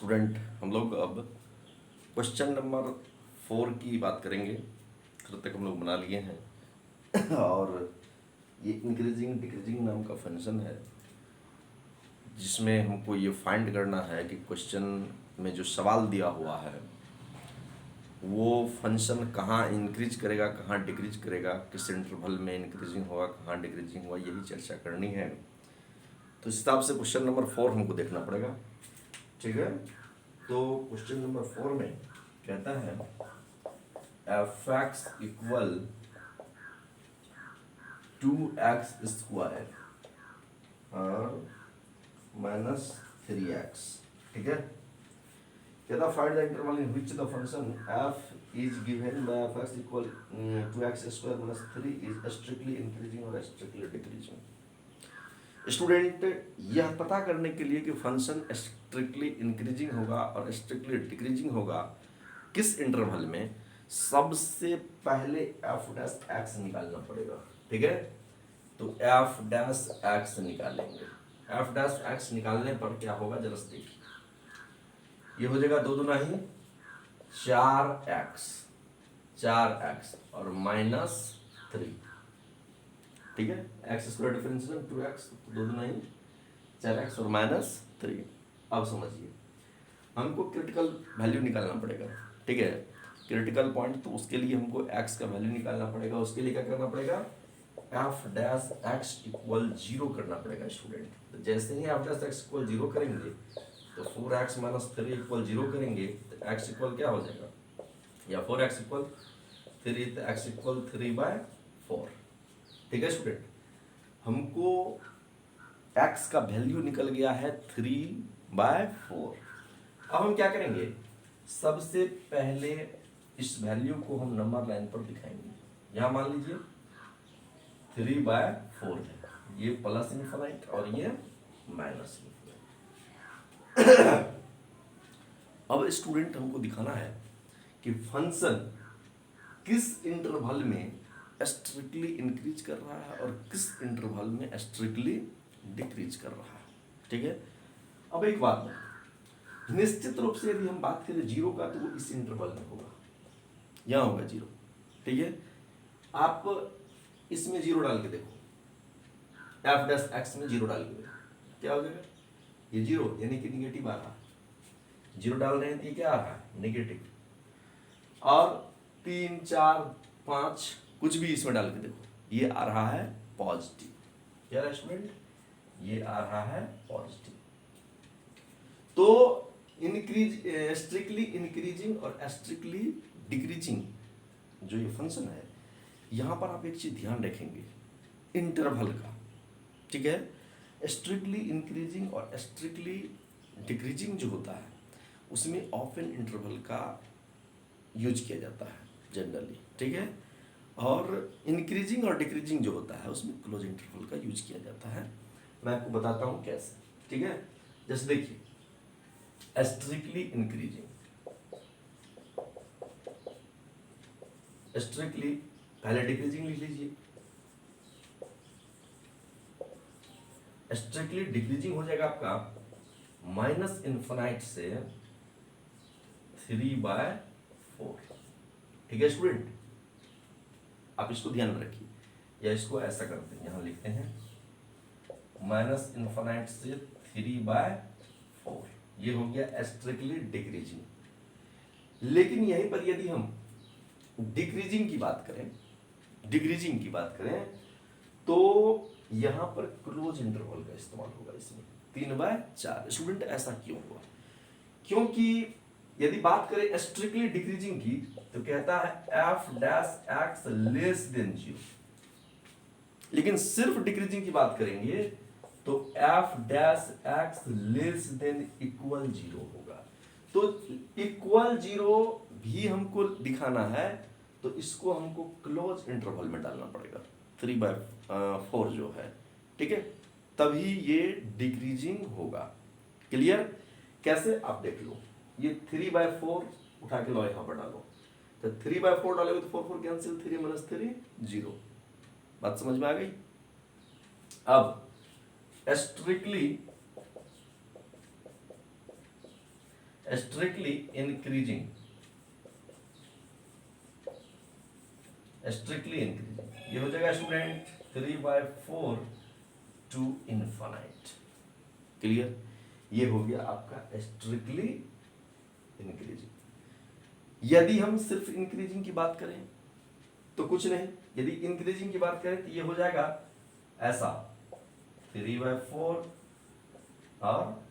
Student हम लोग अब क्वेश्चन नंबर 4 की बात करेंगे। फिर तक हम लोग बना लिए हैं और ये इंक्रीजिंग डिक्रीजिंग नाम का फंक्शन है जिसमें हमको ये फाइंड करना है कि क्वेश्चन में जो सवाल दिया हुआ है वो फंक्शन कहाँ इंक्रीज करेगा, कहाँ डिक्रीज करेगा, किस इंटरवल में इंक्रीजिंग होगा, कहाँ डिक्रीजिंग होगा, यही चर्चा करनी है। तो इस हिसाब से क्वेश्चन नंबर 4 हमको देखना पड़ेगा। ठीक है, तो क्वेश्चन नंबर 4 में कहता है एफ एक्स इक्वल 2x² और -3x। ठीक है, कहता find the interval in which the function f is given by f x equal 2x² - 3 is strictly increasing और स्ट्रिक्टली डिक्रीजिंग। स्टूडेंट यह पता करने के लिए कि फंक्शन स्ट्रिक्टली इंक्रीजिंग होगा और स्ट्रिक्टली डिक्रीजिंग होगा किस इंटरवल में, सबसे पहले f' निकालना पड़ेगा। ठीक है, तो f' निकालेंगे। f' निकालने पर क्या होगा जरा से देखिए, ये हो जाएगा 2 दूना ही 4x और -3। ठीक है, x² डिफरेंशियल 2x, 2 दूना ही 4x और -3। अब समझिए हमको क्रिटिकल वैल्यू निकालना पड़ेगा। ठीक है, क्रिटिकल पॉइंट, तो उसके लिए हमको x का वैल्यू निकालना पड़ेगा। उसके लिए क्या करना पड़ेगा, f' इक्वल 0 करना पड़ेगा स्टूडेंट। तो जैसे ही f' इक्वल 0 करेंगे तो 4x - 3 इक्वल 0 करेंगे तो x इक्वल क्या हो जाएगा, या 4x इक्वल 3, तो x इक्वल 3/4। ठीक है स्टूडेंट, हमको x का वैल्यू निकल गया है 3/4। अब हम क्या करेंगे, सबसे पहले इस वैल्यू को हम नंबर लाइन पर दिखाएंगे। यहां मान लीजिए 3/4 है, ये प्लस इनफाइनाइट और ये माइनस इनफाइनाइट। अब स्टूडेंट हमको दिखाना है कि फंक्शन किस इंटरवल में स्ट्रिक्टली इंक्रीज कर रहा है और किस इंटरवल में स्ट्रिक्टली डिक्रीज कर रहा है। ठीक है, अब एक बात, निश्चित रूप से यदि हम बात करें 0 का तो वो इस इंटरवल में होगा, यहां होगा 0। ठीक है, आप इसमें 0 डाल के देखो, f' में 0 डाल के देखो, क्या हो जाएगा, ये 0 यानी कि निगेटिव आ रहा है। 0 डाल रहे हैं तो ये क्या आ रहा है, निगेटिव। और 3, 4, 5 कुछ भी इसमें डाल के देखो, ये आ रहा है पॉजिटिव। क्या है स्टूडेंट, ये आ रहा है पॉजिटिव। तो इंक्रीज स्ट्रिक्टली इंक्रीजिंग और स्ट्रिक्टली डिक्रीजिंग जो ये फंक्शन है, यहां पर आप एक चीज ध्यान रखेंगे इंटरवल का। ठीक है, स्ट्रिक्टली इंक्रीजिंग और स्ट्रिक्टली डिक्रीजिंग जो होता है उसमें ऑफन इंटरवल का यूज किया जाता है जनरली। ठीक है, और इंक्रीजिंग और डिक्रीजिंग जो होता है उसमें क्लोज इंटरवल का यूज किया जाता है। मैं आपको बताता हूं कैसे। ठीक है, जैसे देखिए स्ट्रिक्टली इंक्रीजिंग, स्ट्रिक्टली पहले डिक्रीजिंग लिख लीजिए, स्ट्रिक्टली डिक्रीजिंग हो जाएगा आपका -इनफाइनाइट से 3/4। ठीक है स्टूडेंट, आप इसको ध्यान में रखिए, या इसको ऐसा करते हैं, यहां लिखते हैं -इनफाइनाइट से 3/4। ये हो गया स्ट्रिक्टली डिक्रीजिंग। लेकिन यहीं पर यदि हम डिक्रीजिंग की बात करें तो यहां पर क्लोज इंटरवल का इस्तेमाल होगा इसमें 3/4। स्टूडेंट ऐसा क्यों हुआ, क्योंकि यदि बात करें स्ट्रिक्टली डिक्रीजिंग की तो कहता है f' लेस देन 0, लेकिन सिर्फ डिक्रीजिंग की बात करेंगे तो f' लेस देन इक्वल 0 होगा। तो इक्वल 0 भी हमको दिखाना है तो इसको हमको क्लोज इंटरवल में डालना पड़ेगा, 3/4 जो है। ठीक है, तभी ये डिक्रीजिंग होगा। क्लियर, कैसे आप देख लो, ये 3/4 उठा के लो यहां पर डालो, तो 3/4 डालोगे तो 4 कैंसिल, 3 - 3 0। बात समझ में आ गई। अब strictly strictly increasing, strictly increasing, ये हो जाएगा स्टूडेंट 3/4 टू इनफाइनाइट। क्लियर? ये हो गया आपका स्ट्रिक्टली इंक्रीजिंग। यदि हम सिर्फ इंक्रीजिंग की बात करें तो कुछ नहीं, यदि इंक्रीजिंग की बात करें तो ये हो जाएगा ऐसा 3/4 और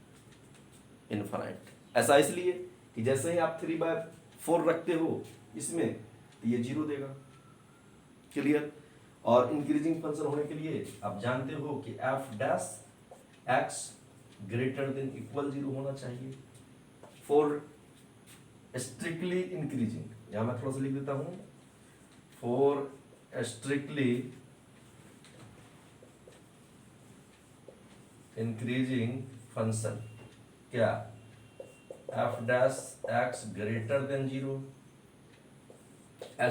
इनफाइनाइट। ऐसा इसलिए कि जैसे ही आप 3/4 रखते हो इसमें तो ये 0 देगा। क्लियर? और इंक्रीजिंग फंक्शन होने के लिए आप जानते हो कि F dash X greater than equal 0 होना चाहिए फॉर स्ट्रिक्टली इंक्रीजिंग। यहां मैं थोड़ा सा लिख देता हूं, फॉर स्ट्रिक्टली इंक्रीजिंग फंक्शन क्या F dash X greater than 0,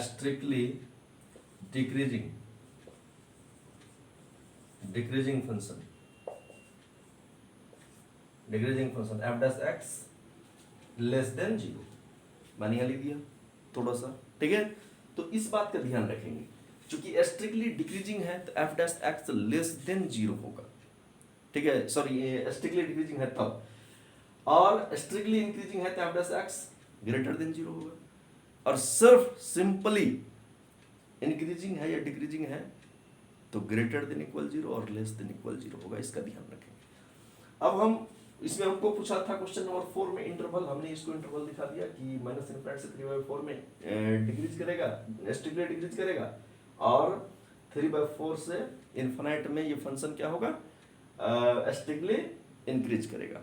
strictly decreasing function F dash X less than 0। मैंने यहां लिख दिया थोड़ा सा, ठीक है? तो इस बात का ध्यान रखेंगे, क्योंकि स्ट्रिक्टली डिक्रीजिंग है तो F dash X less than 0 होगा, ठीक है? सॉरी, स्ट्रिक्टली डिक्रीजिंग है तब, और स्ट्रिक्टली इंक्रीजिंग है तो F dash X greater than 0 होगा। और सिर्फ सिंपली इंक्रीजिंग है या डिक्रीजिंग है तो ग्रेटर देन इक्वल 0 और लेस देन इक्वल 0 होगा, इसका ध्यान रखेंगे। अब हम इसमें हमको पूछा था क्वेश्चन नंबर 4 में इंटरवल, हमने इसको इंटरवल दिखा दिया कि माइनस इनफाइनाइट से 3/4 में डिक्रीज करेगा, स्ट्रिक्टली डिक्रीज करेगा, और 3/4 से इनफाइनाइट में ये फंक्शन क्या होगा, स्ट्रिक्टली इंक्रीज करेगा।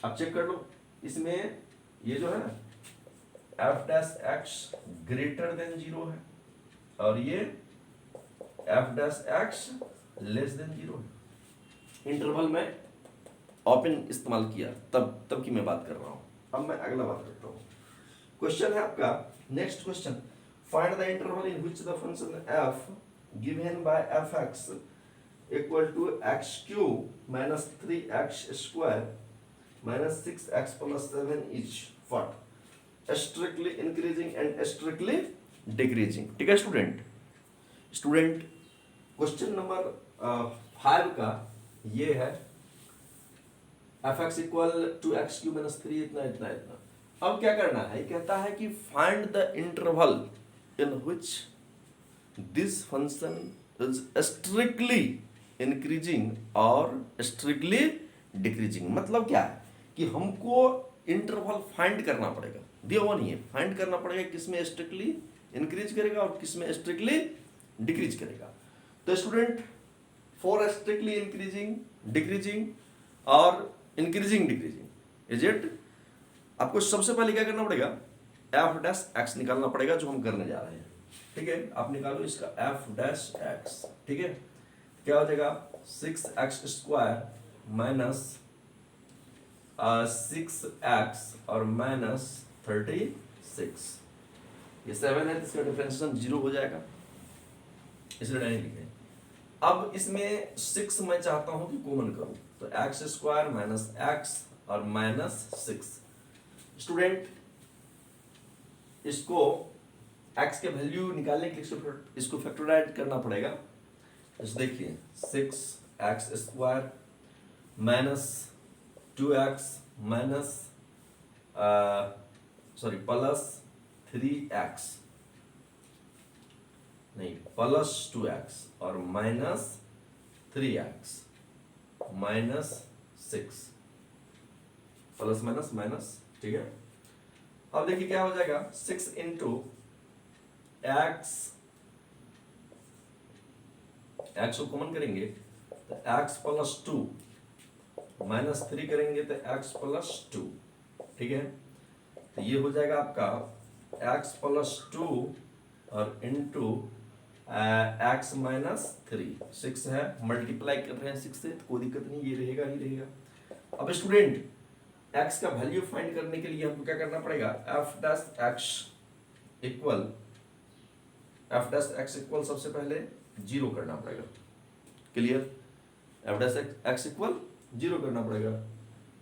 अब चेक कर लो, इसमें ये जो है ना F dash X greater than 0 है और ये F dash X less than 0 है। इंटरवल में ओपन इस्तेमाल किया तब की मैं बात कर रहा हूं। अब मैं अगला बात करता हूं। क्वेश्चन है आपका next question, find the interval in which the function F given by F X equal to X cube minus 3x square minus 6x plus 7 is what strictly increasing and strictly decreasing. ठीक है student question number 5 का ये है F X equal to X cube minus 3 इतना। अब क्या करना है, कहता है कि find the interval in which this function is strictly increasing और स्ट्रिक्टली डिक्रीजिंग। मतलब क्या है कि हमको इंटरवल फाइंड करना पड़ेगा, दिया हुआ नहीं है, फाइंड करना पड़ेगा किसमें स्ट्रिक्टली इंक्रीज करेगा और किसमें स्ट्रिक्टली डिक्रीज करेगा। तो student for strictly increasing decreasing और इंक्रीजिंग डिक्रीजिंग इज इट, आपको सबसे पहले क्या करना पड़ेगा, एफ डैश एक्स निकालना पड़ेगा, जो हम करने जा रहे हैं। ठीक है, आप निकालो इसका एफ डैश एक्स। ठीक है, क्या हो जाएगा 6x स्क्वायर माइनस 6x और माइनस 36, ये 7 है, इसका डिफरेंशिएशन 0 हो जाएगा, इसलिए नहीं लिखे। अब इसमें 6 मैं चाहता हूं कि कॉमन करूं, तो एक्स स्क्वायर माइनस एक्स और माइनस 6। स्टूडेंट इसको x के वैल्यू निकालने के लिए इसको फैक्टराइज करना पड़ेगा। इस देखिए 6x square minus 2x minus plus 3x नहीं प्लस 2x और minus 3x minus 6, plus minus minus. ठीक है, अब देखिए क्या हो जाएगा 6 इंटू एक्स को कॉमन करेंगे तो x प्लस 2 माइनस 3 करेंगे तो x प्लस 2। ठीक है, तो ये हो जाएगा आपका x प्लस 2 और इंटू x माइनस 3, 6 है, मल्टीप्लाई कर रहे हैं 6 से, तो कोई दिक्कत नहीं, ये रहेगा ही रहेगा। अब स्टूडेंट x का वैल्यू फाइंड करने के लिए हमको क्या करना पड़ेगा, एफ डैश एक्स इक्वल सबसे पहले 0 करना पड़ेगा। Clear, F dash x equal 0 करना पड़ेगा।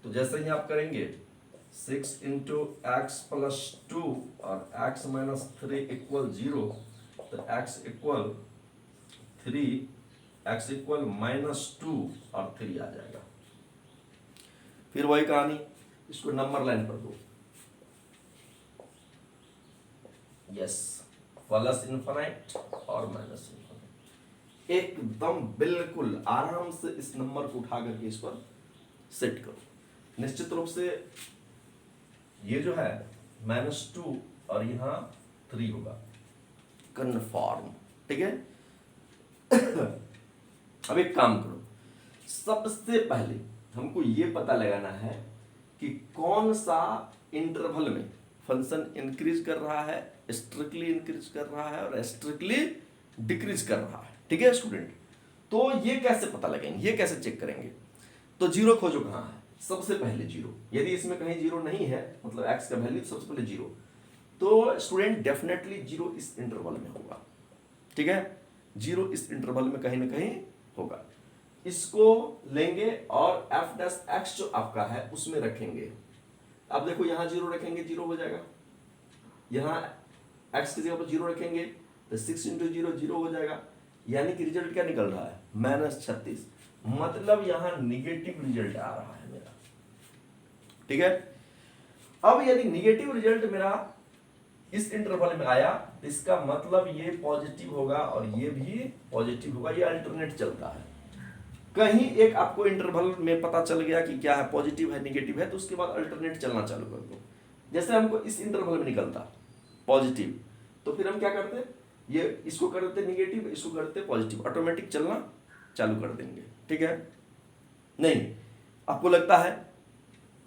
तो जैसे ही आप करेंगे 6 इंटू एक्स प्लस 2 और एक्स माइनस 3 इक्वल 0, तो एक्स इक्वल 3, एक्स इक्वल -2 और 3 आ जाएगा। फिर वही कहानी, इसको नंबर लाइन पर दो। यस, प्लस इन्फिनिट और माइनस इन्फिनिट, एकदम बिल्कुल आराम से इस नंबर को उठा करके इस पर सेट करो। निश्चित रूप से ये जो है -2 और यहाँ 3 होगा, कन्फर्म, ठीक है। अब एक काम करो, सबसे पहले हमको ये पता लगाना है कि कौन सा इंटरवल में फंक्शन इंक्रीज कर रहा है, स्ट्रिक्टली इंक्रीज कर रहा है और स्ट्रिक्टली डिक्रीज कर रहा है, ठीक है स्टूडेंट। तो ये कैसे पता लगाएंगे, ये कैसे चेक करेंगे? तो जीरो खोजो कहाँ है, सबसे पहले जीरो। यदि इसमें कहीं जीरो नहीं है, मतलब एक्स का वैल्यू सबसे पहले जीरो, तो स्टूडेंट डेफिनेटली जीरो इस इंटरवल में होगा, ठीक है। जीरो इस इंटरवल में कहीं ना कहीं होगा। इसको लेंगे और एफ डैश एक्स जो आपका है उसमें रखेंगे। अब देखो यहाँ जीरो रखेंगे, जीरो हो जाएगा। यहाँ एक्स की जगह पर जीरो रखेंगे तो 6 इंटू जीरो, जीरो हो जाएगा। यानी कि रिजल्ट क्या निकल रहा है, -36। मतलब यहाँ निगेटिव रिजल्ट आ रहा है मेरा, ठीक है। अब यदि निगेटिव रिजल्ट मेरा इस इंटरवल में आया, इसका मतलब ये पॉजिटिव होगा और ये भी पॉजिटिव होगा, ये अल्टरनेट चलता है। कहीं एक आपको इंटरवल में पता चल गया कि क्या है, पॉजिटिव है निगेटिव है, तो उसके बाद अल्टरनेट चलना चालू कर दो। जैसे हमको इस इंटरवल में निकलता पॉजिटिव, तो फिर हम क्या करते, ये इसको कर देते निगेटिव, इसको करते पॉजिटिव, ऑटोमेटिक चलना चालू कर देंगे, ठीक है। नहीं, आपको लगता है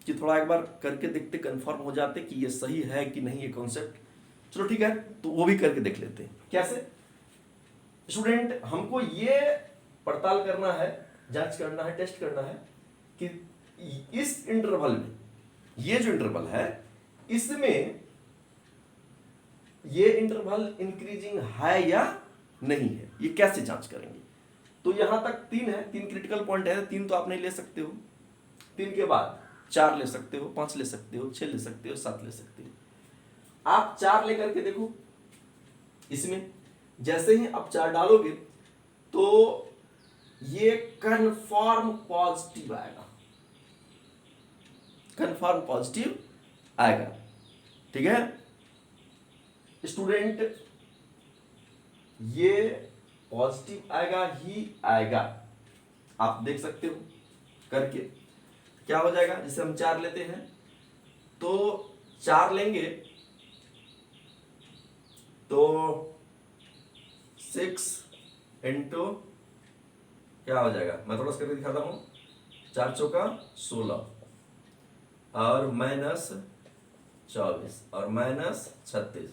कि थोड़ा एक बार करके देखते, कंफर्म हो जाते कि ये सही है कि नहीं ये कॉन्सेप्ट, चलो ठीक है, तो वो भी करके देख लेते हैं। कैसे स्टूडेंट, हमको ये पड़ताल करना है, जांच करना है, टेस्ट करना है कि इस इंटरवल में, ये जो इंटरवल है इसमें ये इंटरवल इंक्रीजिंग है या नहीं है, ये कैसे जांच करेंगे। तो यहां तक 3 है, 3 क्रिटिकल पॉइंट है, 3 तो आप नहीं ले सकते हो, 3 के बाद 4 ले सकते हो, 5 ले सकते हो, 6 ले सकते हो, 7 ले सकते हो। आप 4 लेकर के देखो, इसमें जैसे ही आप 4 डालोगे तो ये कन्फर्म पॉजिटिव आएगा, कन्फर्म पॉजिटिव आएगा, ठीक है स्टूडेंट। ये पॉजिटिव आएगा ही आएगा, आप देख सकते हो करके। क्या हो जाएगा, जैसे हम 4 लेते हैं तो 4 लेंगे तो 6 इंटू क्या हो जाएगा, मैं थोड़ा सा करके दिखाता हूं, 4 चौका 16 और -24 और -36,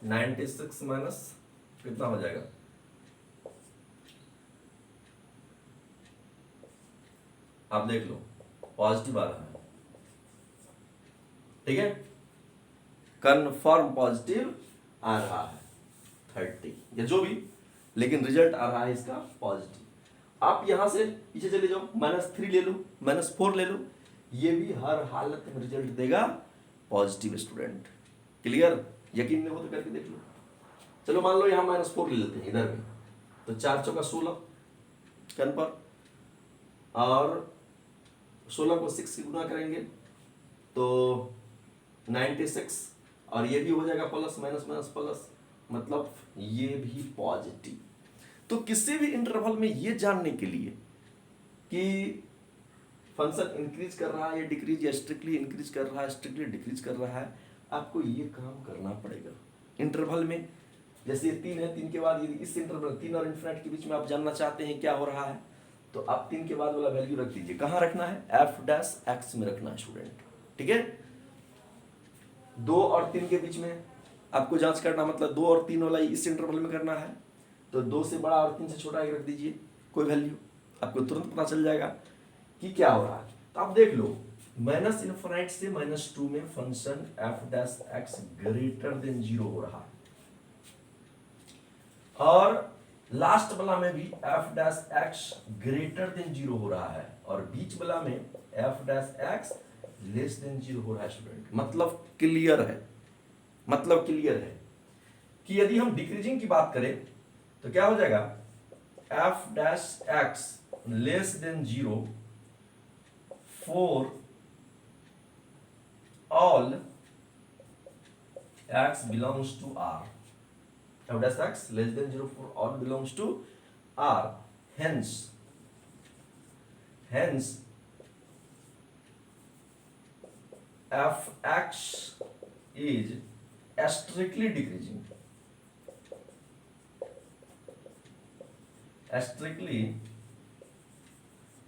96 माइनस कितना हो जाएगा, आप देख लो पॉजिटिव आ रहा है, ठीक है, कन्फर्म पॉजिटिव आ रहा है 30 या जो भी, लेकिन रिजल्ट आ रहा है इसका पॉजिटिव। आप यहां से पीछे चले जाओ, -3 ले लो, -4 ले लो, ये भी हर हालत में रिजल्ट देगा पॉजिटिव स्टूडेंट। क्लियर, यकीन नहीं हो तो करके देख लो। चलो मान लो यहां -4 ले लेते हैं इधर में, तो 4 चौका 16 कन्फर्म और 16 को 6 से गुना करेंगे तो 96 और ये भी हो जाएगा प्लस माइनस माइनस प्लस, मतलब ये भी पॉजिटिव। तो किसी भी इंटरवल में ये जानने के लिए कि फंक्शन इंक्रीज कर रहा है या डिक्रीज, या स्ट्रिक्टली इंक्रीज कर रहा है, स्ट्रिक्टली डिक्रीज कर रहा है, आपको ये काम करना पड़ेगा इंटरवल में। जैसे ये 3 है, 3 के बाद यदि इस इंटरवल 3 और इन्फिनिट के बीच में आप जानना चाहते हैं क्या हो रहा है, तो आप 3 के बाद वाला वैल्यू रख दीजिए। कहाँ रखना है, एफ डैश एक्स में रखना है स्टूडेंट, ठीक है। 2 और 3 के बीच में आपको जांच करना, मतलब 2 और 3 वाला इस इंटरवल में करना है, तो 2 से बड़ा और 3 से छोटा एक रख दीजिए कोई वैल्यू, आपको तुरंत पता चल जाएगा कि क्या हो रहा है। तो आप देख लो -इन्फिनिट से -2 में function F dash X greater than 0 हो रहा है, और लास्ट वाला में भी F dash X greater than 0 हो रहा है, और बीच वाला में F dash X less than zero हो रहा है स्टूडेंट, मतलब क्लियर है, मतलब क्लियर है कि यदि हम डिक्रीजिंग की बात करें तो क्या हो जाएगा, F dash X less than zero for all x belongs to R. F dash x less than 0 for all belongs to R. Hence fx is strictly decreasing. Strictly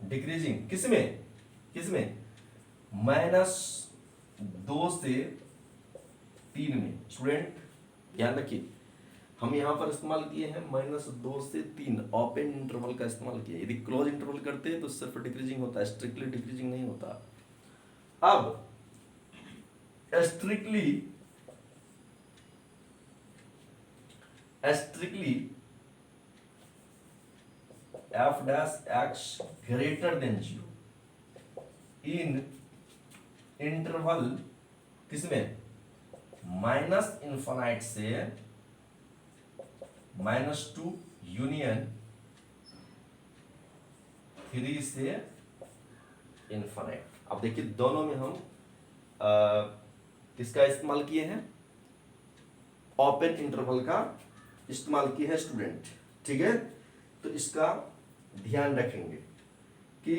decreasing किसमें -2 से 3 में। स्टूडेंट ध्यान रखिए, हम यहां पर इस्तेमाल किए हैं -2 से 3 ओपन इंटरवल का इस्तेमाल किया। यदि क्लोज इंटरवल करते हैं तो सिर्फ डिक्रीजिंग होता है, स्ट्रिक्टली डिक्रीजिंग नहीं होता। अब strictly F dash X greater than 0 in interval किसमें, माइनस इन्फानाइट से -2 यूनियन 3 से इन्फानाइट। अब देखिए दोनों में हम किसका इस्तेमाल किए हैं, ओपन इंटरवल का इस्तेमाल किए हैं स्टूडेंट, ठीक है। तो इसका ध्यान रखेंगे कि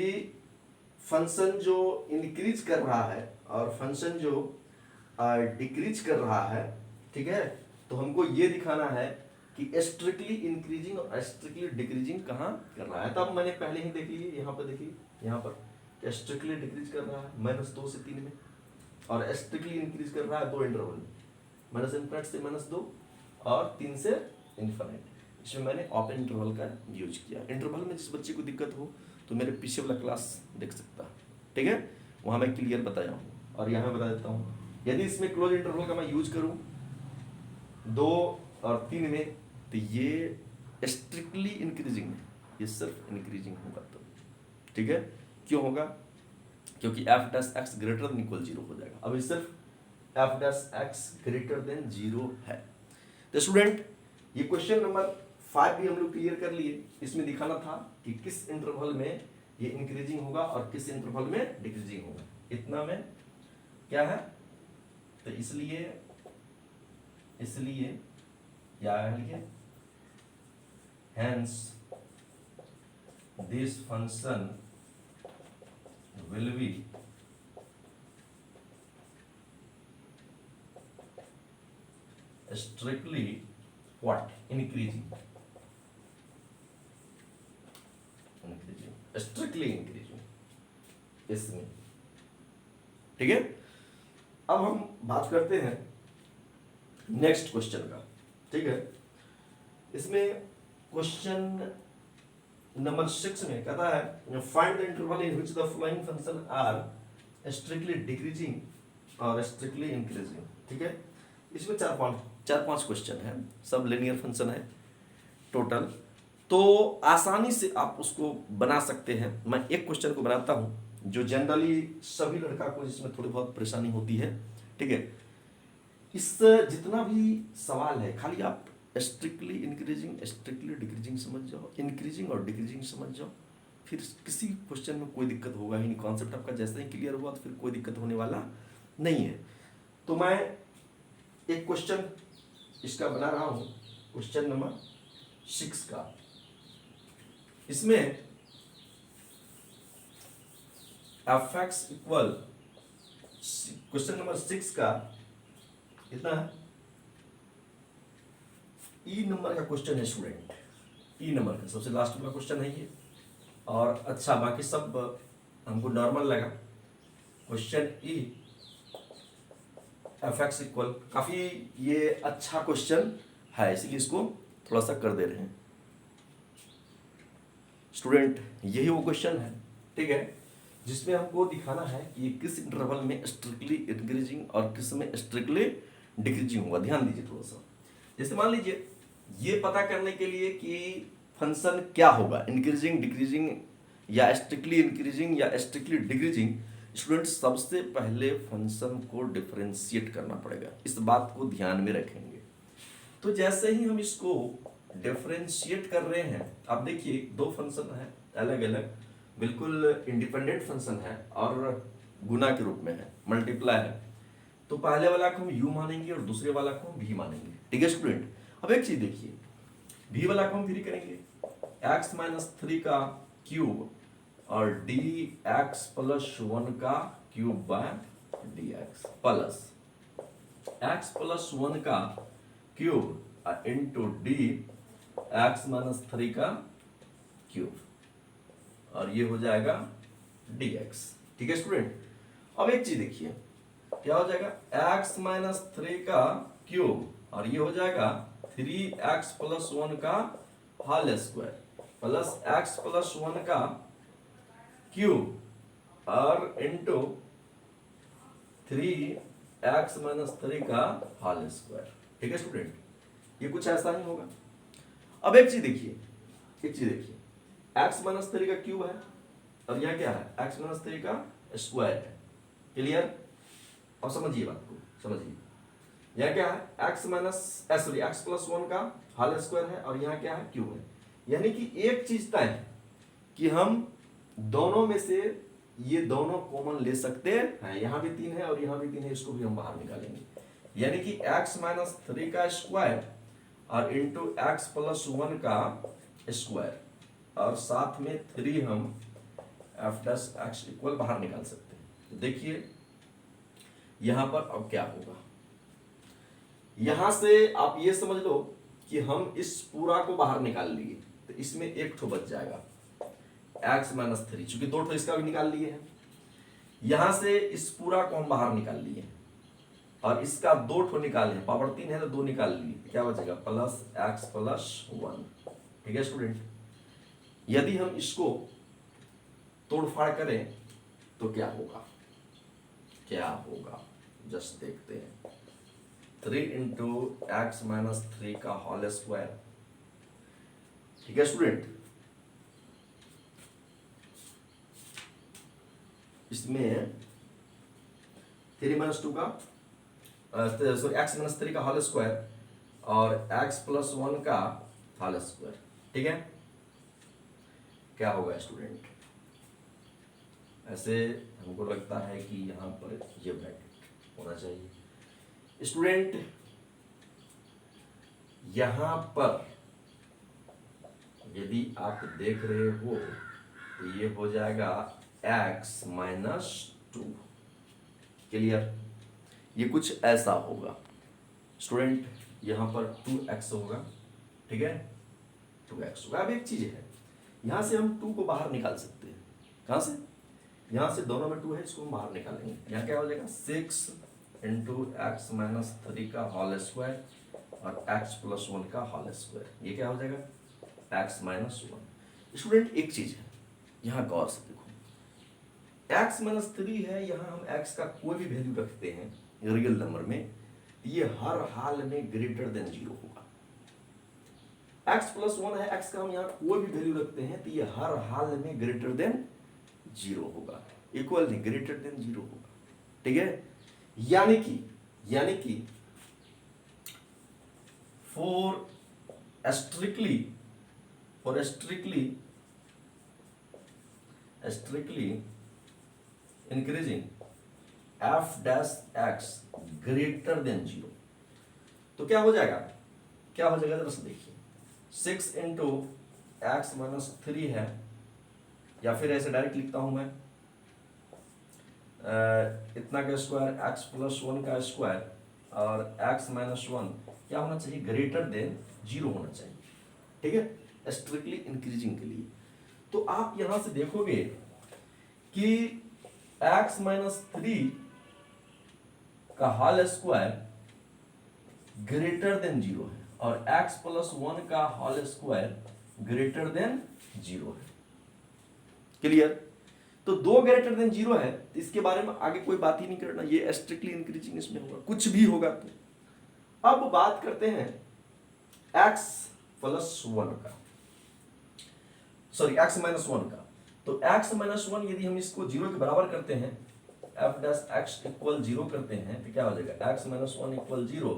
फंक्शन जो इंक्रीज कर रहा है और फंक्शन जो डिक्रीज कर रहा है, ठीक है, तो हमको ये दिखाना है कि स्ट्रिक्टली इंक्रीजिंग और स्ट्रिक्टली डिक्रीजिंग कहाँ कर रहा है। तब मैंने पहले ही देख लिए, यहाँ पर देखिए, यहाँ पर स्ट्रिक्टली डिक्रीज कर रहा है -2 से 3 में, और स्ट्रिक्टली इंक्रीज कर रहा है 2 इंटरवल में, -∞ से -2 और 3 से इन्फिनिट। इसमें मैंने ओपन इंटरवल का यूज किया। इंटरवल में जिस बच्चे को दिक्कत हो तो मेरे पीछे वाला क्लास देख सकता है, ठीक है, वहाँ मैं क्लियर बताया हूँ। और यहाँ बता देता हूँ, यदि इसमें क्लोज इंटरवल का मैं यूज करूँ 2 और 3 में, तो ये स्ट्रिक्टली इंक्रीजिंग है, ये सिर्फ इंक्रीजिंग होगा तो, ठीक है। क्यों होगा, क्योंकि F dash X greater than equal 0 हो जाएगा। अभी सिर्फ F dash X greater than 0 है। तो स्टूडेंट ये क्वेश्चन नंबर 5 भी हम लोग क्लियर कर लिए। इसमें दिखाना था कि किस इंटरवल में ये इंक्रीजिंग होगा और किस इंटरवल में डिक्रीजिंग होगा, इतना में क्या है। तो इसलिए क्या है, hence this function will be strictly what, increasing, strictly increasing इसमें, ठीक है। अब हम बात करते हैं नेक्स्ट क्वेश्चन का, ठीक है। इसमें क्वेश्चन नंबर 6 में कहता है find the interval in which the following function are strictly decreasing और स्ट्रिक्टली इंक्रीजिंग, ठीक है। इसमें चार पांच क्वेश्चन है, सब लिनियर फंक्शन है टोटल, तो आसानी से आप उसको बना सकते हैं। मैं एक क्वेश्चन को बनाता हूं जो जनरली सभी लड़का को जिसमें थोड़ी बहुत परेशानी होती है, ठीक है। इस जितना भी सवाल है खाली आप स्ट्रिक्टली इंक्रीजिंग स्ट्रिक्टली डिक्रीजिंग समझ जाओ, इंक्रीजिंग और डिक्रीजिंग समझ जाओ, फिर किसी क्वेश्चन में कोई दिक्कत होगा ही नहीं। कॉन्सेप्ट आपका जैसे ही क्लियर हुआ तो फिर कोई दिक्कत होने वाला नहीं है। तो मैं एक क्वेश्चन इसका बना रहा हूं, क्वेश्चन नंबर 6 का। इसमें F X equal, question number 6 का कितना है, ई नंबर का क्वेश्चन है स्टूडेंट, ई नंबर का सबसे लास्ट वाला क्वेश्चन है ये। और अच्छा बाकी सब हमको नॉर्मल लगा। Question E F X equal, काफी ये अच्छा क्वेश्चन है, इसलिए इसको थोड़ा सा कर दे रहे हैं स्टूडेंट। यही वो क्वेश्चन है, ठीक है, जिसमें हमको दिखाना है कि ये किस इंटरवल में स्ट्रिक्टली इंक्रीजिंग और किस में स्ट्रिक्टली डिक्रीजिंग होगा। ध्यान दीजिए थोड़ा सा। जैसे मान लीजिए ये पता करने के लिए कि फंक्शन क्या होगा, इंक्रीजिंग डिक्रीजिंग या स्ट्रिक्टली इंक्रीजिंग या स्ट्रिक्टली डिक्रीजिंग, स्टूडेंट सबसे पहले फंक्शन को डिफरेंशिएट करना पड़ेगा, इस बात को ध्यान में रखेंगे। तो जैसे ही हम इसको डिफरेंशिएट कर रहे हैं, आप देखिए दो फंक्शन है अलग अलग, बिल्कुल इंडिपेंडेंट फंक्शन है और गुना के रूप में है, मल्टीप्लाई है। तो पहले वाला को हम u मानेंगे और दूसरे वाला को हम v मानेंगे, ठीक है स्टूडेंट। अब एक चीज देखिए, v वाला को हम फ्री करेंगे, x माइनस 3 का क्यूब और dx प्लस 1 का cube by dx plus x plus 1 का क्यूब इंटू dx माइनस 3 का क्यूब, और ये हो जाएगा dx, ठीक है स्टूडेंट। अब एक चीज देखिए, क्या हो जाएगा, x माइनस 3 का क्यूब और ये हो जाएगा 3x प्लस 1 का whole square plus x plus 1 का क्यूब और इंटू 3x माइनस 3 का होल स्क्वायर, ठीक है स्टूडेंट। ये कुछ ऐसा ही होगा। अब एक चीज देखिए, x माइनस 3 का क्यूब है और यह क्या है, x माइनस 3 का स्क्वायर है, क्लियर। और समझिए बात को, समझिए यह क्या है, x प्लस 1 का होल स्क्वायर है और यहाँ क्या है, क्यूब है। यानी कि एक चीज तय है कि हम दोनों में से ये दोनों कॉमन ले सकते हैं, यहाँ भी 3 है और यहाँ भी 3 है, इसको भी हम बाहर निकालेंगे। यानी कि x माइनस 3 का स्क्वायर और इंटू एक्स प्लस 1 का स्क्वायर और साथ में 3 हम f डैश x इक्वल बाहर निकाल सकते हैं। तो देखिए यहां पर अब क्या होगा, यहां से आप ये समझ लो कि हम इस पूरा को बाहर निकाल लिए, तो इसमें एक ठो बच जाएगा x माइनस 3, चूंकि दो ठो इसका भी निकाल लिए हैं। यहां से इस पूरा को हम बाहर निकाल लिए और इसका दो ठो निकाले हैं, पावर 3 है तो 2 निकाल लिए, क्या बचेगा प्लस x प्लस 1, ठीक है स्टूडेंट। यदि हम इसको तोड़फाड़ करें तो क्या होगा, जस्ट देखते हैं। 3 इंटू एक्स माइनस 3 का होल स्क्वायर, ठीक है स्टूडेंट। इसमें 3 माइनस 2 का सॉरी एक्स माइनस 3 का होल स्क्वायर और एक्स प्लस 1 का होल स्क्वायर, ठीक है। क्या होगा स्टूडेंट, ऐसे हमको लगता है कि यहाँ पर ये ब्रैकेट होना चाहिए स्टूडेंट। यहाँ पर यदि आप देख रहे हो तो ये हो जाएगा x माइनस 2, क्लियर। ये कुछ ऐसा होगा स्टूडेंट, यहाँ पर 2x होगा, ठीक है, 2x होगा। अब एक चीज है, यहाँ से हम 2 को बाहर निकाल सकते हैं, कहाँ से, यहाँ से दोनों में 2 है, इसको हम बाहर निकालेंगे। यहाँ क्या हो जाएगा 6 इंटू एक्स माइनस 3 का होल स्क्वायर और x प्लस 1 का होल स्क्वायर, ये क्या हो जाएगा x माइनस 1। स्टूडेंट एक चीज है, यहाँ गौर से देखो, x माइनस 3 है, यहाँ हम x का कोई भी वैल्यू रखते हैं रियल नंबर में, ये हर हाल में ग्रेटर देन 0 होगा। x प्लस 1 है, x का हम यहाँ कोई भी वैल्यू रखते हैं तो ये हर हाल में ग्रेटर देन 0 होगा, इक्वल नहीं ग्रेटर देन 0 होगा, ठीक है। यानी कि for strictly increasing f dash x greater than 0, तो क्या हो जाएगा जरा से देखिए, 6 इंटू एक्स माइनस 3 है, या फिर ऐसे डायरेक्ट लिखता हूं मैं, इतना का स्क्वायर x प्लस 1 का स्क्वायर और x माइनस 1 क्या होना चाहिए, ग्रेटर देन 0 होना चाहिए, ठीक है, स्ट्रिक्टली इंक्रीजिंग के लिए। तो आप यहां से देखोगे कि x माइनस 3 का होल स्क्वायर ग्रेटर देन 0 है और x प्लस 1 का होल स्क्वायर ग्रेटर देन 0 है, क्लियर। तो 2 ग्रेटर देन 0 है, तो इसके बारे में आगे कोई बात ही नहीं करना, ये स्ट्रिक्टली इंक्रीजिंग इसमें होगा, कुछ भी होगा। तो अब बात करते हैं x प्लस 1 का, सॉरी x माइनस 1 का। तो x माइनस 1 यदि हम इसको 0 के बराबर करते हैं एफ डैश एक्स इक्वल 0 करते हैं तो क्या हो जाएगा, x minus 1 equal 0,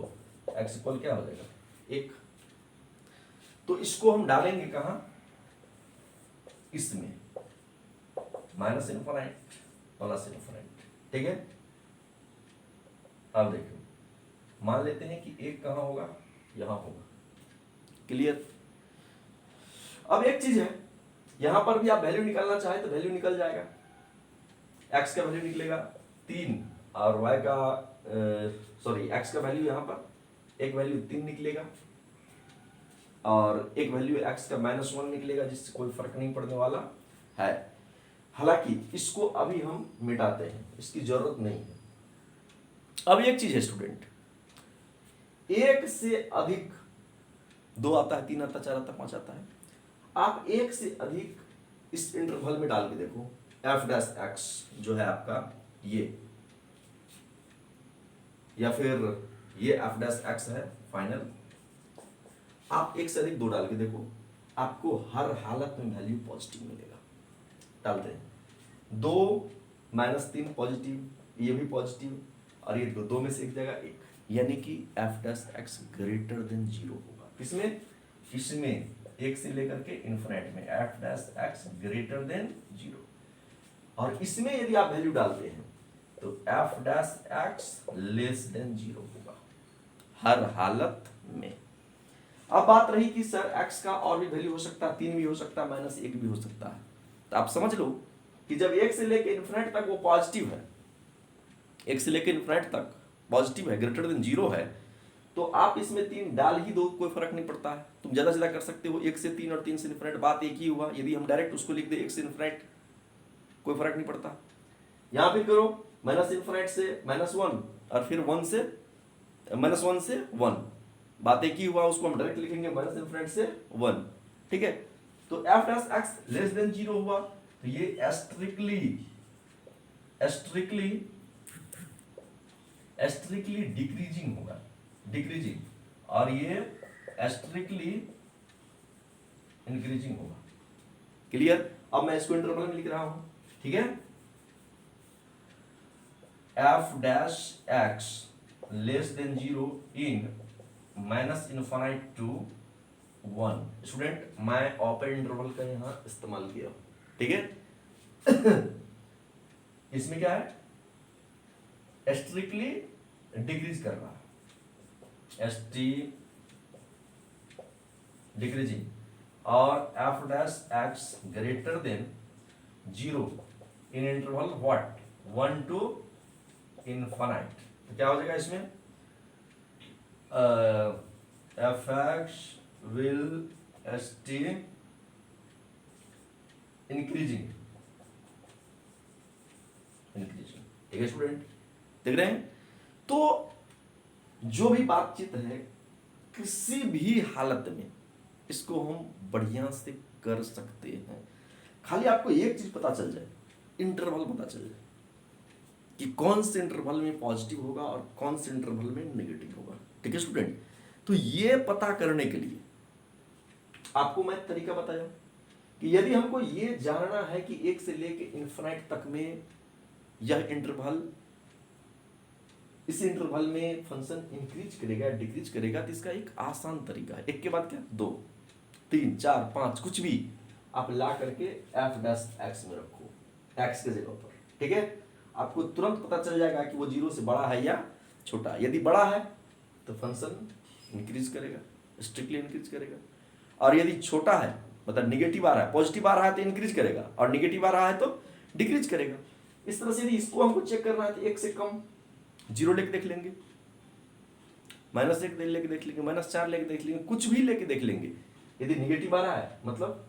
x equal क्या हो जाएगा, 1। तो इसको हम डालेंगे कहाँ, इसमें, माइनस इनफाइनाइट प्लस इनफाइनाइट, ठीक है। अब देखो, मान लेते हैं कि एक कहाँ होगा, यहां होगा, क्लियर। अब एक चीज है, यहां पर भी आप वैल्यू निकालना चाहे तो वैल्यू निकल जाएगा, एक्स का वैल्यू निकलेगा 3 और वाई का सॉरी एक्स का वैल्यू यहां पर एक वैल्यू 3 निकलेगा और एक वैल्यू एक्स का -1 निकलेगा, जिससे कोई फर्क नहीं पड़ने वाला है। हालांकि इसको अभी हम मिटाते हैं, इसकी जरूरत नहीं है। अब एक चीज है स्टूडेंट, एक से अधिक 2 आता है, 3 आता है, 4 आता है, 5 आता है, आप एक से अधिक इस इंटरवल में डाल के देखो, एफ डैश एक्स जो है आपका ये, या फिर ये एफ डैश एक्स है फाइनल, आप एक से अधिक 2 डाल के देखो, आपको हर हालत में वैल्यू पॉजिटिव मिलेगा। डालते हैं 2 -3 पॉजिटिव, ये भी पॉजिटिव, और ये 2 में से एक जगह 1, यानी कि F dash X greater than 0 होगा। किसमें, इसमें 1 से लेकर के इन्फिनिट में F dash X greater than 0। और इसमें यदि आप वैल्यू डालते हैं तो F dash X less than 0 होगा हर हालत में। अब बात रही कि सर एक्स का और भी वैल्यू हो सकता है, 3 भी हो सकता है, -1 भी हो सकता है। तो आप समझ लो कि जब 1 से लेकर इन्फिनिट तक वो पॉजिटिव है, 1 से लेकर इन्फिनिट तक पॉजिटिव है, ग्रेटर देन 0 है, तो आप इसमें 3 डाल ही दो, कोई फर्क नहीं पड़ता है। तुम ज्यादा से ज्यादा कर सकते हो 1 से 3 और 3 से इन्फिनिट, बात एक ही हुआ। यदि हम डायरेक्ट उसको लिख दे 1 से इन्फिनिट, कोई फर्क नहीं पड़ता। यहां फिर करो -इन्फिनिट से -1 और फिर 1 से -1 से 1, बात एक ही हुआ। उसको हम डायरेक्ट लिखेंगे -इन्फिनिट से 1, ठीक है। तो F dash X less than 0 हुआ, तो ये स्ट्रिक्टली डिक्रीजिंग होगा, डिक्रीजिंग, और ये स्ट्रिक्टली इंक्रीजिंग होगा, क्लियर। अब मैं इसको इंटरवल में लिख रहा हूं, ठीक है। F dash X less than 0 in -infinite to 1। Student मैं ओपन इंटरवल का यहां इस्तेमाल किया, ठीक है। इसमें क्या है, स्ट्रिक्टली डिक्रीज कर रहा है, डिक्रीजिंग, और F dash X greater than 0 in interval what 1 to infinite. तो क्या हो जाएगा इसमें, F X will stay increasing, ठीक है स्टूडेंट, देख रहे हैं। तो जो भी बातचीत है किसी भी हालत में इसको हम बढ़िया से कर सकते हैं। खाली आपको एक चीज पता चल जाए, इंटरवल पता चल जाए कि कौन से इंटरवल में पॉजिटिव होगा और कौन से इंटरवल में नेगेटिव होगा, ठीक है स्टूडेंट। तो ये पता करने के लिए आपको मैं तरीका बताया कि यदि हमको ये जानना है कि 1 से लेकर इन्फिनिट तक में यह इंटरवल, इस इंटरवल में फंक्शन इंक्रीज करेगा डिक्रीज करेगा, तो इसका एक आसान तरीका है। एक के बाद क्या, 2 3 4 5 कुछ भी आप ला करके एफ डैश एक्स में रखो, एक्स के जगह पर, ठीक है। आपको तुरंत पता चल जाएगा कि वो 0 से बड़ा है या छोटा। यदि बड़ा है तो फंक्शन इंक्रीज करेगा, स्ट्रिक्टली इंक्रीज करेगा, और यदि छोटा है मतलब निगेटिव आ रहा है, पॉजिटिव आ रहा है तो इंक्रीज करेगा, और निगेटिव आ रहा है तो डिक्रीज करेगा। इस तरह से यदि इसको हमको चेक करना है तो 1 से कम 0 लेके देख लेंगे, -1 लेके देख लेंगे, -4 लेके देख लेंगे, कुछ भी लेके देख लेंगे। यदि निगेटिव आ रहा है मतलब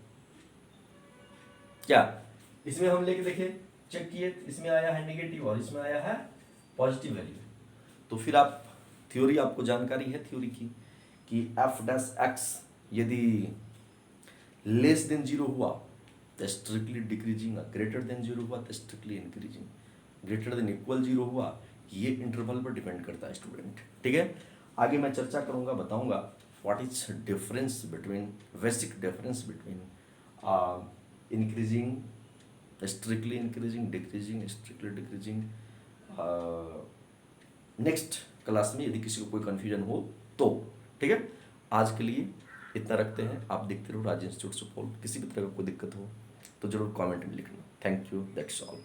क्या, इसमें हम लेके देखे, चेक किए, इसमें आया है निगेटिव और इसमें आया है पॉजिटिव वैल्यू, तो फिर आप थ्योरी, आपको जानकारी है थ्योरी की कि एफ डैश एक्स यदि लेस देन 0 हुआ तो स्ट्रिक्टली डिक्रीजिंग, ग्रेटर देन 0 हुआ तो strictly increasing, greater than equal 0 हुआ, ये इंटरवल पर डिपेंड करता है स्टूडेंट, ठीक है। आगे मैं चर्चा करूंगा, बताऊंगा what is difference between, basic difference between increasing, strictly increasing, decreasing, strictly decreasing, next class में यदि किसी को कोई कन्फ्यूजन हो तो। ठीक है, आज के लिए इतना रखते हैं। आप देखते रहो राज इंस्टीट्यूट सुपौल। किसी भी तरह का कोई दिक्कत हो तो जरूर कमेंट में लिखना। Thank you, that's all.